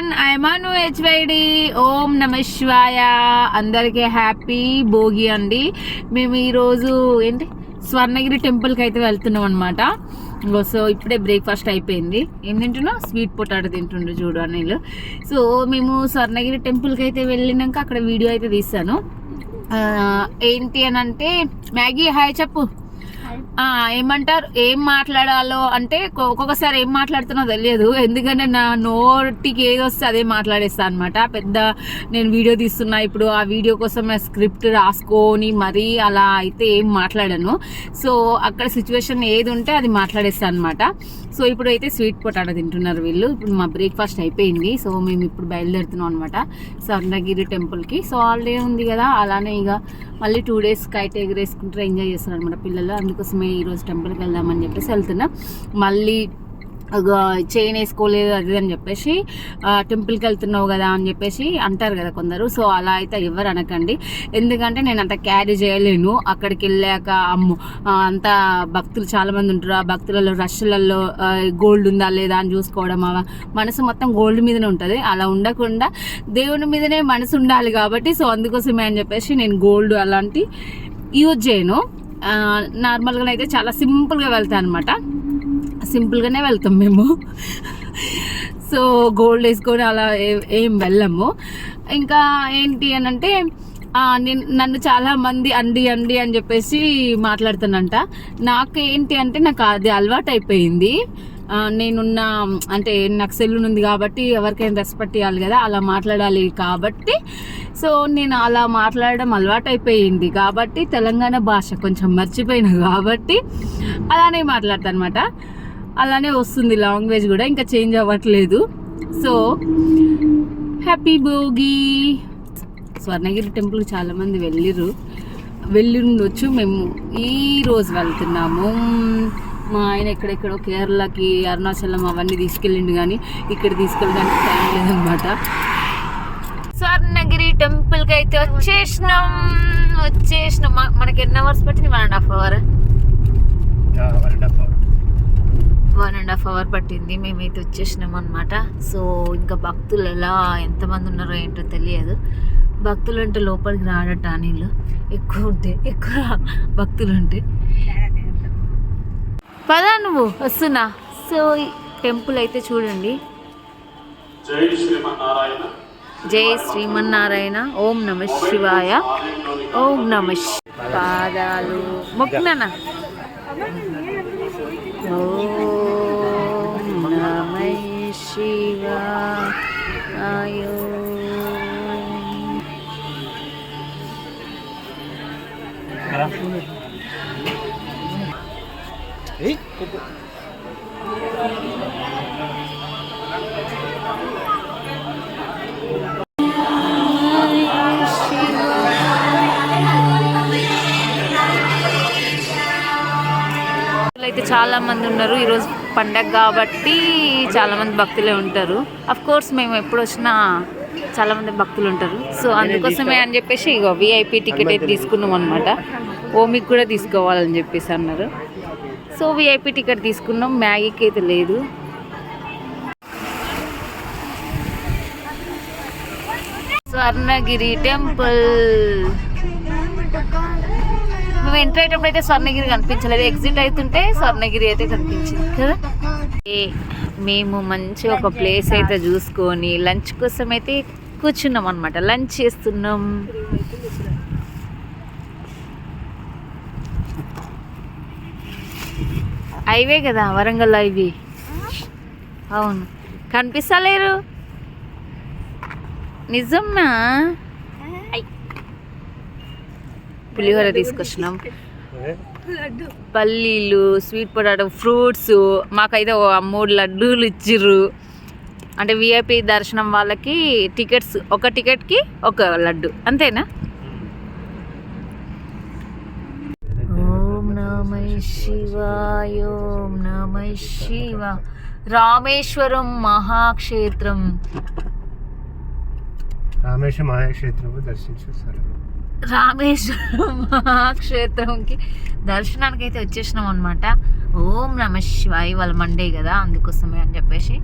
Everyone, I'm Anu HYD. ఓం నమ శివాయ. అందరికీ హ్యాపీ భోగి అండి. మేము ఈరోజు స్వర్ణగిరి టెంపుల్కి అయితే వెళ్తున్నాం అనమాట. సో ఇప్పుడే బ్రేక్ఫాస్ట్ అయిపోయింది. ఏం తింటున్నా? స్వీట్ పొటాటో తింటుండ్రు చూడు అనిల్. సో మేము స్వర్ణగిరి టెంపుల్కి అయితే వెళ్ళినాక అక్కడ వీడియో అయితే తీసాను. ఏంటి అని అంటే, మ్యాగీ హాయ్ చెప్పు. ఏమంటారు, ఏం మాట్లాడాలో అంటే ఒక్కొక్కసారి ఏం మాట్లాడుతున్నా తెలియదు, ఎందుకంటే నా నోటికి ఏది వస్తే అదే మాట్లాడేస్తా అనమాట. పెద్ద నేను వీడియో తీస్తున్నా ఇప్పుడు, ఆ వీడియో కోసం నా స్క్రిప్ట్ రాసుకొని మరీ అలా అయితే ఏం మాట్లాడాను. సో అక్కడ సిచ్యువేషన్ ఏది ఉంటే అది మాట్లాడేస్తాను అనమాట. సో ఇప్పుడు అయితే స్వీట్ పొటాటో తింటున్నారు వీళ్ళు. ఇప్పుడు మా బ్రేక్ఫాస్ట్ అయిపోయింది. సో మేము ఇప్పుడు బయలుదేరుతున్నాం అనమాట స్వర్ణగిరి టెంపుల్కి. సో హాలిడే ఉంది కదా, అలానే ఇక మళ్ళీ 2 days కైట్ ఎగరేసుకుంటారు, ఎంజాయ్ చేస్తారు అనమాట పిల్లలు. అందుకోసమే ఈరోజు టెంపుల్కి వెళ్దామని చెప్పేసి వెళ్తున్నా. మళ్ళీ చైన్ వేసుకోలేదు అది అని చెప్పేసి టెంపుల్కి వెళ్తున్నావు కదా అని చెప్పేసి అంటారు కదా కొందరు. సో అలా అయితే ఎవరు అనకండి, ఎందుకంటే నేను అంత క్యారీ చేయలేను. అక్కడికి వెళ్ళాక అంత భక్తులు చాలామంది ఉంటారు. ఆ భక్తులలో రష్లలో గోల్డ్ ఉందా లేదా అని చూసుకోవడం, మనసు మొత్తం గోల్డ్ మీదనే ఉంటుంది. అలా ఉండకుండా దేవుని మీదనే మనసు ఉండాలి కాబట్టి, సో అందుకోసమే అని చెప్పేసి నేను గోల్డ్ అలాంటి యూజ్ చేయను. నార్మల్గా అయితే చాలా సింపుల్గా వెళ్తాను అనమాట. సింపుల్గానే వెళ్తాం మేము. సో గోల్డ్ వేసుకొని అలా ఏం వెళ్ళము. ఇంకా ఏంటి అని అంటే, నన్ను చాలా మంది అండి అని చెప్పేసి మాట్లాడుతానంట. నాకు ఏంటి అంటే, నాకు అది అలవాటు అయిపోయింది. నేనున్న అంటే నాకు సెల్లున్ ఉంది కాబట్టి ఎవరికైనా రెస్పెక్ట్ ఇవ్వాలి కదా, అలా మాట్లాడాలి కాబట్టి. సో నేను అలా మాట్లాడడం అలవాటు అయిపోయింది కాబట్టి, తెలంగాణ భాష కొంచెం మర్చిపోయినా కాబట్టి అలానే మాట్లాడతాను అనమాట. అలానే వస్తుంది లాంగ్వేజ్ కూడా, ఇంకా చేంజ్ అవ్వట్లేదు. So happy Bhogi. స్వర్ణగిరి టెంపుల్కి చాలామంది వెళ్ళిండొచ్చు. మేము ఈరోజు వెళ్తున్నాము. మా ఆయన ఎక్కడెక్కడో కేరళకి, అరుణాచలం అవన్నీ తీసుకెళ్ళిండు, కానీ ఇక్కడ తీసుకెళ్ళడానికి టైం లేదనమాట. స్వర్ణగిరి టెంపుల్కి అయితే వచ్చేసినాం. మనకి ఎన్ని అవర్స్ పట్టింది? 1.5 hour. 1.5 hour పట్టింది. మేమైతే వచ్చేసినాం అనమాట. సో ఇంకా భక్తులు ఎంతమంది ఉన్నారో ఏంటో తెలియదు. భక్తులు అంటే లోపలికి రాడట నీళ్ళు ఎక్కువ భక్తులు ఉంటే. పదా నువ్వు వస్తున్నా. సో టెంపుల్ అయితే చూడండి. జై శ్రీమన్నారాయణ. ఓం నమ శివాయ. ఓం నమ పాదాలు మొక్కునా. ఓం నమ శివాయ. అయితే చాలా మంది ఉన్నారు. ఈరోజు పండగ కాబట్టి చాలా మంది భక్తులే ఉంటారు. అఫ్ కోర్స్ మేము ఎప్పుడు వచ్చినా చాలా మంది భక్తులు ఉంటారు. సో అందుకోసమే అని చెప్పేసి ఇగో VIP టికెట్ అయితే తీసుకున్నాం అనమాట. ఓమికి కూడా తీసుకోవాలని చెప్పేసి అన్నారు. సో VIP టికెట్ తీసుకున్నాం. మ్యాగీకి అయితే లేదు. స్వర్ణగిరి టెంపుల్ మేము ఎంటర్ అయ్యేటప్పుడు అయితే స్వర్ణగిరి కనిపించలేదు. ఎగ్జిట్ అవుతుంటే స్వర్ణగిరి అయితే కనిపించింది కదా. మేము మంచి ఒక ప్లేస్ అయితే చూసుకొని లంచ్ కోసం అయితే కూర్చున్నాం అనమాట. లంచ్ చేస్తున్నాం. హైవే కదా, వరంగల్ హైవే. అవును, కనిపిస్తలేరు. నిజమ్మా. పులిహోర తీసుకొచ్చినాం, పల్లీలు, స్వీట్ పొటాటో, ఫ్రూట్స్. మాకైతే 3 లడ్డూలు ఇచ్చిర్రు. అంటే VIP దర్శనం వాళ్ళకి టికెట్స్, ఒక టికెట్కి ఒక లడ్డు, అంతేనా? ఓం నమ శివాయ. ఓం నమ శివ. రామేశ్వరం మహాక్షేత్రం. రామేశ్వరం మహాక్షేత్రంకి దర్శనానికి అయితే వచ్చేసినాం అనమాట. ఓం నమ శివాయ. వాళ్ళ మండే కదా, అందుకోసమే అని చెప్పేసి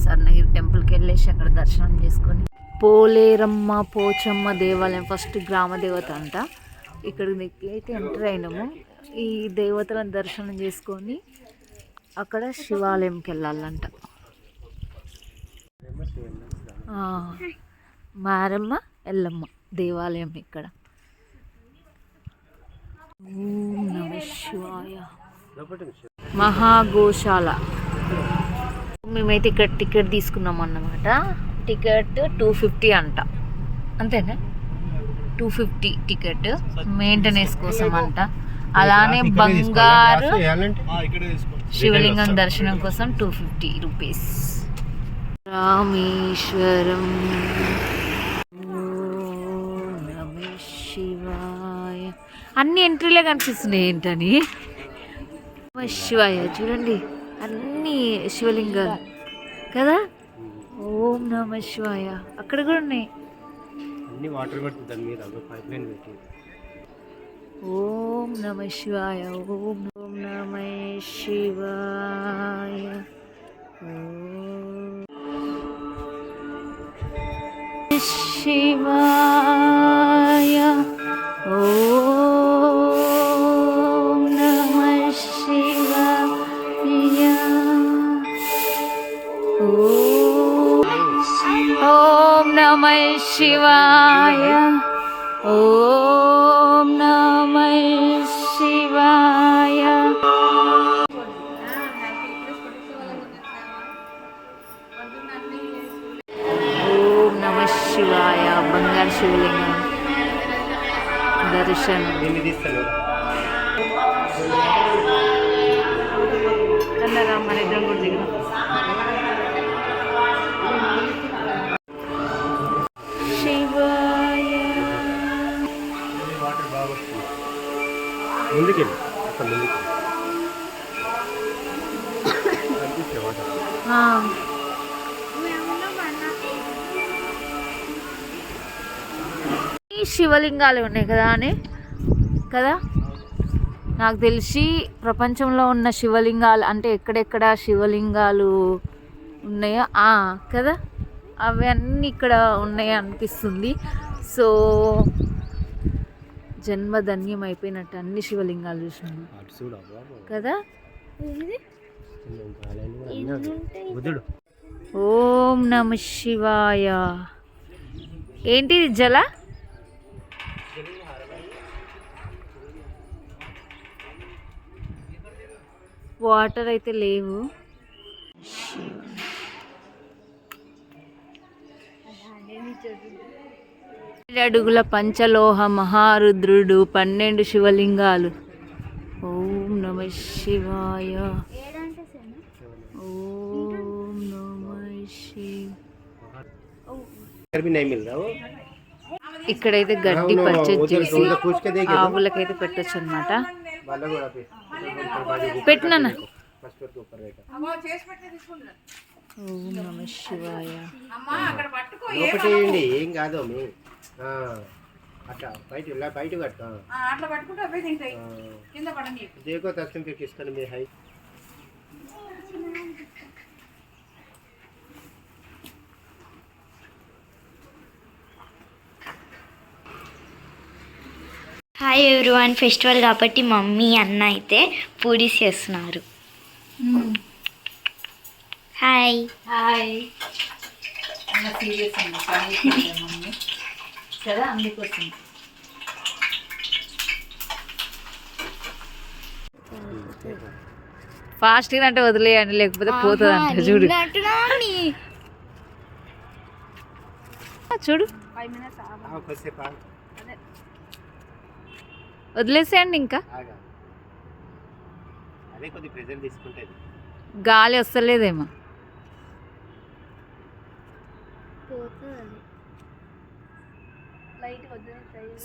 స్వర్ణగిరి టెంపుల్కి వెళ్ళేసి అక్కడ దర్శనం చేసుకొని పోలేరమ్మ పోచమ్మ దేవాలయం ఫస్ట్ గ్రామ దేవత అంట. ఇక్కడికి అయితే ఎంటర్ అయినాము. ఈ దేవతలను దర్శనం చేసుకొని అక్కడ శివాలయంకి వెళ్ళాలంట. మారమ్మ ఎల్లమ్మ దేవాలయం ఇక్కడ. ఓం నమ శివాయ. మహాగోశాల. మేమైతే ఇక్కడ టికెట్ తీసుకున్నాం అన్నమాట. టికెట్ 250 అంట, అంతేనా? 250 టికెట్ మెయింటెనెన్స్ కోసం అంట. అలానే బంగారు శివలింగం దర్శనం కోసం 250 రూపీస్. రామేశ్వరం. నమ శివాయ. అన్ని ఎంట్రీలే కనిపిస్తున్నాయి ఏంటని. నమ శివాయ చూడండి, అన్ని శివలింగాలు కదా. ఓం నమ శివాయ. అక్కడ కూడా ఉన్నాయి. ఓం నమ శివాయ. ఓం నమ శివాయ. శివాయ. ఓం నమ శివాయ. ఓం నమ శివాయ. ఓం నమ శివాయ. ఓం నమ శివాయ. బంగారు శివలింగం దర్శనం. మన ఇద్దరం కూడా దిగుతాం. ఈ శివలింగాలు ఉన్నాయి కదా అని కదా, నాకు తెలిసి ప్రపంచంలో ఉన్న శివలింగాలు అంటే ఎక్కడెక్కడ శివలింగాలు ఉన్నాయో కదా, అవన్నీ ఇక్కడ ఉన్నాయి అనిపిస్తుంది. సో జన్మధన్యం అయిపోయినట్టు అన్ని శివలింగాలు చూసినాను కదా. ఓం నమ శివాయ. ఏంటిది జల? వాటర్ అయితే లేవు. 7 అడుగుల పంచలోహ మహారుద్రుడు, 12 శివలింగాలు. ఓం నమ శివాయ. ఓం నమ శివాయ. ఇక్కడైతే గడ్డి పర్చేజ్ చేసి ఆవులకైతే పెట్టచ్చు అన్నమాట. పెట్టినా. ఓం నమ శివాయ. ఏం కాదు అట్లా బయట దేకో దర్శనం తీసుకొని మీ హై. Hi everyone. ఫెస్టివల్ కాబట్టి మమ్మీ అన్న అయితే పూరీస్ చేస్తున్నారు. Hi hi. సీరియస్ మమ్మీ కదా, అందుకోసం. ఫాస్ట్గా అంటే వదిలేయండి, లేకపోతే పోతుంది అంట. చూడు చూడు, వదిలేసేయండి. ఇంకా గాలి వస్తలేదేమో.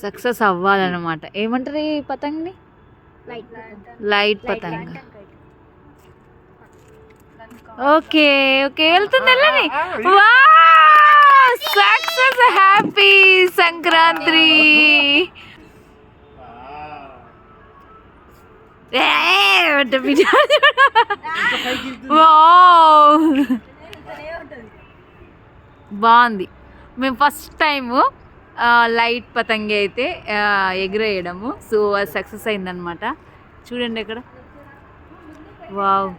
సక్సెస్ అవ్వాలన్నమాట. ఏమంటారు ఈ పతంగిని? లైట్ పతంగ. ఓకే ఓకే, వెళ్తుంది వెళ్ళని. సక్సెస్. హ్యాపీ సంక్రాంతి. బాగుంది. మేము ఫస్ట్ టైము లైట్ పతంగి అయితే ఎగిరేయడము. సో అది సక్సెస్ అయిందనమాట. చూడండి అక్కడ. వావ్.